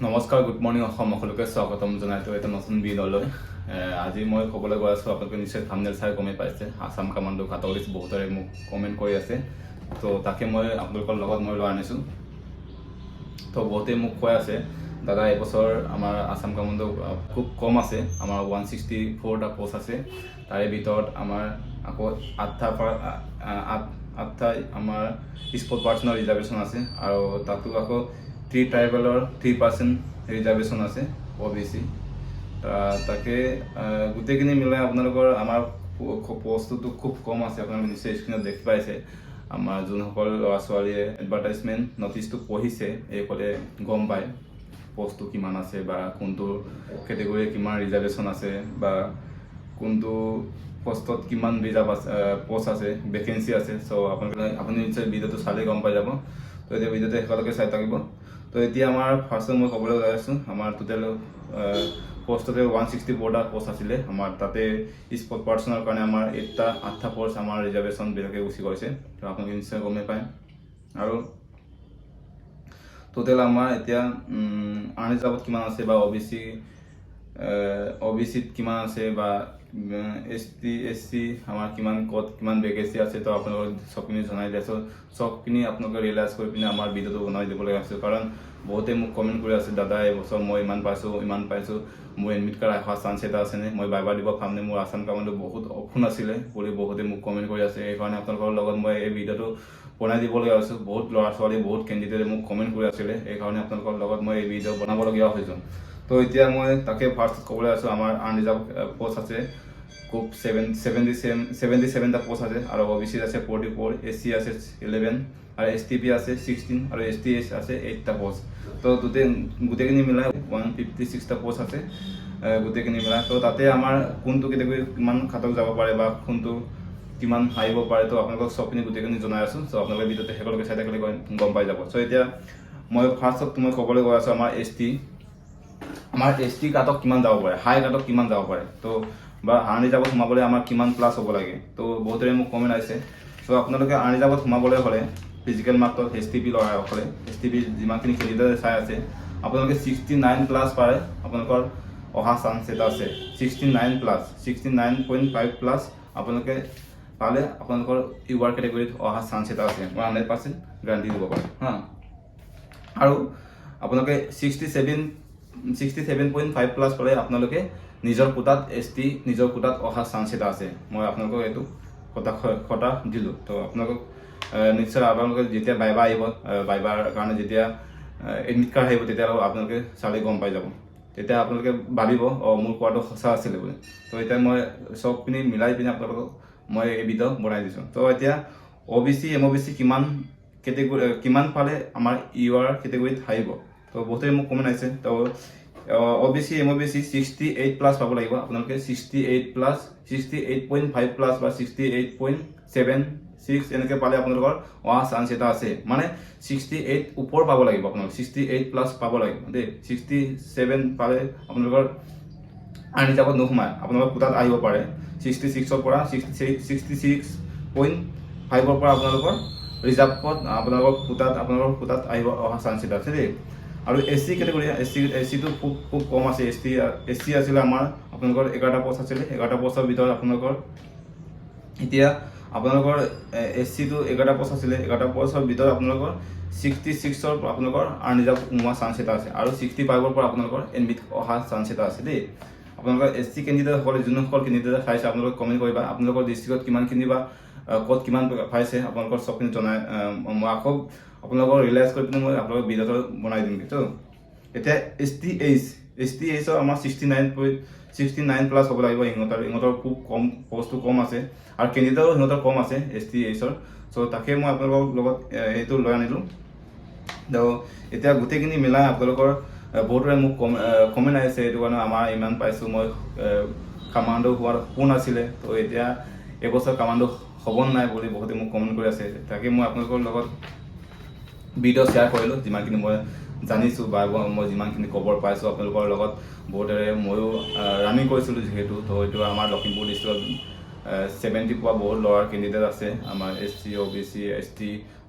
নমস্কাৰ, good morning Assam, সকলোকে স্বাগতম জনাইছোঁ এটা নতুন ভিডিঅ'লৈ। আজি মই ক'বলৈ গৈ আছোঁ, আপোনালোকে নিশ্চয় থাম্বনেইল চাই গমেই পাইছে, আছাম কামাণ্ডো কাটাগৰীত বহুতৰে মোক কমেণ্ট কৰি আছে। তো তাকে মই আপোনালোকৰ লগত মই লৈ আনিছোঁ। তো বহুতেই মোক কৈ আছে, দাদা এইবছৰ আমাৰ আছাম কামাণ্ডো খুব কম আছে, আমাৰ 164টা পোষ্ট আছে। তাৰে ভিতৰত আমাৰ আকৌ 8টা আমাৰ স্পৰ্ট পাৰ্চনৰ ৰিজাৰ্ভেশ্যন আছে, আৰু তাতো আকৌ 3 ট্ৰাইবেলৰ 3% ৰিজাৰ্ভেশ্যন আছে OBC। তাকে গোটেইখিনি মিলাই আপোনালোকৰ আমাৰ পোষ্টটো খুব কম আছে। আপোনালোকে নিশ্চয় স্ক্ৰীণত দেখি পাইছে। আমাৰ যোনসকল ল'ৰা ছোৱালীয়ে এডভাৰটাইজমেণ্ট নটিচটো পঢ়িছে, এইসকলে গম পায় পোষ্টটো কিমান আছে, বা কোনটো কেটেগৰী কিমান ৰিজাৰ্ভেশ্যন আছে, বা কোনটো পোষ্টত কিমান পোষ্ট আছে, ভেকেঞ্চি আছে। চ' আপুনি নিশ্চয় ভিডিঅ'টো চালেই গম পাই যাব। তো এতিয়া ভিডিঅ'টো শেষলৈকে চাই থাকিব। তো এতিয়া আমাৰ ফাৰ্ষ্টত মই ক'বলৈ গৈ আছোঁ, আমাৰ টোটেল পোষ্টতে 164টা পোষ্ট আছিলে। আমাৰ তাতে স্পৰ্ট পাৰ্চনৰ কাৰণে আমাৰ 8টা পোষ্ট আমাৰ ৰিজাৰ্ভেশ্যন বিলাকে গুচি গৈছে। তো আপোনালোকে নিশ্চয় গমেই পায়। আৰু টোটেল আমাৰ এতিয়া আনৰিজাৰ্ভত কিমান আছে, বা OBCত কিমান আছে, বা ST SC আমাৰ কিমান ভেকেঞ্চি আছে। তো আপোনালোকক চবখিনি জনাই দিছোঁ। চবখিনি আপোনালোকে ৰিয়েলাইজ কৰি পিনে আমাৰ ভিডিঅ'টো বনাই দিবলৈ আছোঁ, কাৰণ বহুতে মোক কমেণ্ট কৰি আছে, দাদা এইবছৰ মই ইমান পাইছোঁ, মোৰ এডমিট কাৰ্ড অহাৰ চান্স এটা আছেনে, মই বাৰ দিব পামনে, মোৰ আছাম কামাণ্ডো বহুত অপশন আছিলে বুলি বহুতে মোক কমেণ্ট কৰি আছে। সেইকাৰণে আপোনালোকৰ লগত মই এই ভিডিঅ'টো বনাই দিবলগীয়া হৈছোঁ। বহুত ল'ৰা ছোৱালী, বহুত কেণ্ডিডেটে মোক কমেণ্ট কৰি আছিলে, সেইকাৰণে আপোনালোকৰ লগত মই এই ভিডিঅ' বনাবলগীয়া হৈছোঁ। তো এতিয়া মই তাকে ফাৰ্ষ্ট ক'বলৈ আছোঁ, আমাৰ আনৰিজাৰ্ভ পোষ্ট আছে খুব 77টা পোষ্ট আছে, আৰু OBCত আছে 44, SC আছে 11, আৰু STP আছে 16, আৰু STS আছে 8টা পোষ্ট। তো গোটেইখিনি মিলাই 156টা পোষ্ট আছে গোটেইখিনি মিলাই। তো তাতে আমাৰ কোনটো কেটেগৰী কিমান খাতক যাব পাৰে, বা কোনটো কিমান আহিব পাৰে, তো আপোনালোকক চবখিনি গোটেইখিনি জনাই আছোঁ। চ' আপোনালোকে ভিডিঅ'টো শেষলৈকে চাই থাকিলে গম পাই যাব। চ' এতিয়া মই ফাৰ্ষ্টত মই ক'বলৈ গৈ আছোঁ, আমাৰ ST কাটক কিমান যাব পাৰে, হাই কাটক কিমান যাব পাৰে, তো বা আনৰিজাৰ্ভত সোমাবলৈ আমাৰ কিমান প্লাছ হ'ব লাগে। তো বহুতৰে মোক কমেণ্ট আহিছে। চ' আপোনালোকে আনৰিজাৰ্ভত সোমাবলৈ হ'লে ফিজিকেল মাৰ্কত STP ল'ৰাসকলে, STP যিমানখিনি কেণ্ডিডেট চাই আছে, আপোনালোকে 69+ পাৰে আপোনালোকৰ অহা চান্স এটা আছে। 69.5+ আপোনালোকে পালে আপোনালোকৰ UR কেটেগৰীত অহা চান্স এটা আছে। মই 100% গ্যাৰাণ্টি দিব পাৰোঁ হা। আৰু আপোনালোকে 67.5+ পালে আপোনালোকে নিজৰ কোটাত নিজৰ কোটাত অহা চান্স এটা আছে। মই আপোনালোকক এইটো কথা দিলোঁ। তো আপোনালোকক নিশ্চয় আপোনালোকে যেতিয়া বাইবা আহিব, বাইবাৰ কাৰণে যেতিয়া এডমিট কাৰ্ড আহিব, তেতিয়া আপোনালোকে চালে গম পাই যাব। তেতিয়া আপোনালোকে ভাবিব, মোৰ কোৱাটো সঁচা আছিলে বুলি। তো এতিয়া মই চবখিনি মিলাই পিনে আপোনালোকক মই এই ভিডিঅ' বনাই দিছোঁ। তো এতিয়া OBC MOBC কিমান পালে আমাৰ UR কেটেগৰীত আহিব। তো বহুতে মোক কমেণ্ট আহিছে। তো OBC MOBC 68+ পাব লাগিব আপোনালোকে। 68.5+ বা 68.76 এনেকৈ পালে আপোনালোকৰ অহা চান্স এটা আছে। মানে 68 ওপৰ পাব লাগিব আপোনালোক, 68+ পাব লাগিব দেই। 67 পালে আপোনালোকৰ আনৰিজাৰ্ভত নোসোমায়, আপোনালোকৰ কোটাত আহিব পাৰে। 66ৰ পৰা 66.5ৰ পৰা আপোনালোকৰ ৰিজাৰ্ভত আপোনালোকৰ কোটাত অহা চান্স এটা আছে দেই। আৰু SC কেটেগৰী, SCটো খুব কম আছে। SC আছিলে আমাৰ আপোনালোকৰ 11টা পোষ্ট আছিলে। 11টা পোষ্টৰ ভিতৰত আপোনালোকৰ এতিয়া SCটো 11টা পোষ্ট আছিলে। 11টা পোষ্টৰ ভিতৰত আপোনালোকৰ 66ৰ পৰা আপোনালোকৰ আনৰিজাৰ্ভ সোমোৱা চান্স এটা আছে, আৰু 65ৰ পৰা আপোনালোকৰ এডমিট অহা চান্স এটা আছে দেই। আপোনালোকৰ SC কেণ্ডিডেটসকলে, যোনসকল কেণ্ডিডেট চাইছে, আপোনালোকে কমেণ্ট কৰিবা আপোনালোকৰ ডিষ্ট্ৰিক্টত কিমানখিনি বা ক'ত কিমান পাইছে, আপোনালোকৰ চবখিনি জনাই মই আকৌ আপোনালোকৰ ৰিয়েলাইজ কৰি পিনে মই আপোনালোকৰ ভিডিঅ'টো বনাই দিম। তো এতিয়া STHৰ আমাৰ 69+ হ'ব লাগিব। ইহঁতৰ খুব কম, পোষ্টটো কম আছে, আৰু কেণ্ডিডেটৰো সিহঁতৰ কম আছে STHৰ। চ' তাকে মই আপোনালোকৰ লগত এইটো লৈ আনিলোঁ। তো এতিয়া গোটেইখিনি মিলাই আপোনালোকৰ বহুতৰে মোক কমেণ্ট আহিছে, এইটো কাৰণে আমাৰ ইমান পাইছোঁ, মই কামাণ্ডো হোৱাৰ সপোন আছিলে, তো এতিয়া এবছৰ কামাণ্ডো হ'ব নাই বুলি বহুতে মোক কমেণ্ট কৰি আছে। তাকে মই আপোনালোকৰ লগত ভিডিঅ' শ্বেয়াৰ কৰিলোঁ, যিমানখিনি মই জানিছোঁ, বা মই যিমানখিনি খবৰ পাইছোঁ আপোনালোকৰ লগত। বহুতেৰে ময়ো ৰানিং কৰিছিলোঁ যিহেতু। তো এইটো আমাৰ লখিমপুৰ ডিষ্ট্ৰিক্টত 70 পোৱা বহুত ল'ৰাৰ কেণ্ডিডেট আছে। আমাৰ SC OBC ST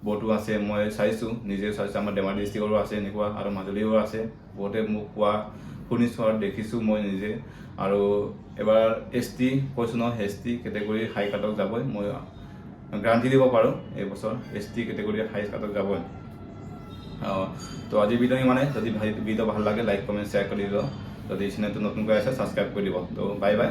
বহুতো আছে, মই চাইছোঁ, নিজে চাইছোঁ, আমাৰ ধেমাজি ডিষ্ট্ৰিক্টৰো আছে এনেকুৱা আৰু মাজুলীৰো আছে। বহুতে মোক কোৱা শুনিছোঁ আৰু দেখিছোঁ মই নিজে। আৰু এবাৰ ST কৈছোঁ ন, ST কেটেগৰী হাই কাটক যাবই, মই গ্যাৰাণ্টি দিব পাৰোঁ এইবছৰ ST কেটেগৰী হাই কাটক যাবই। তো আজিৰ ভিডিঅ' ইমানে। যদি ভিডিঅ' ভাল লাগে লাইক কমেণ্ট শ্বেয়াৰ কৰি দিব। যদি চেনেলটো নতুনকৈ আছে ছাবস্ক্ৰাইব কৰি দিব। তো বাই বাই।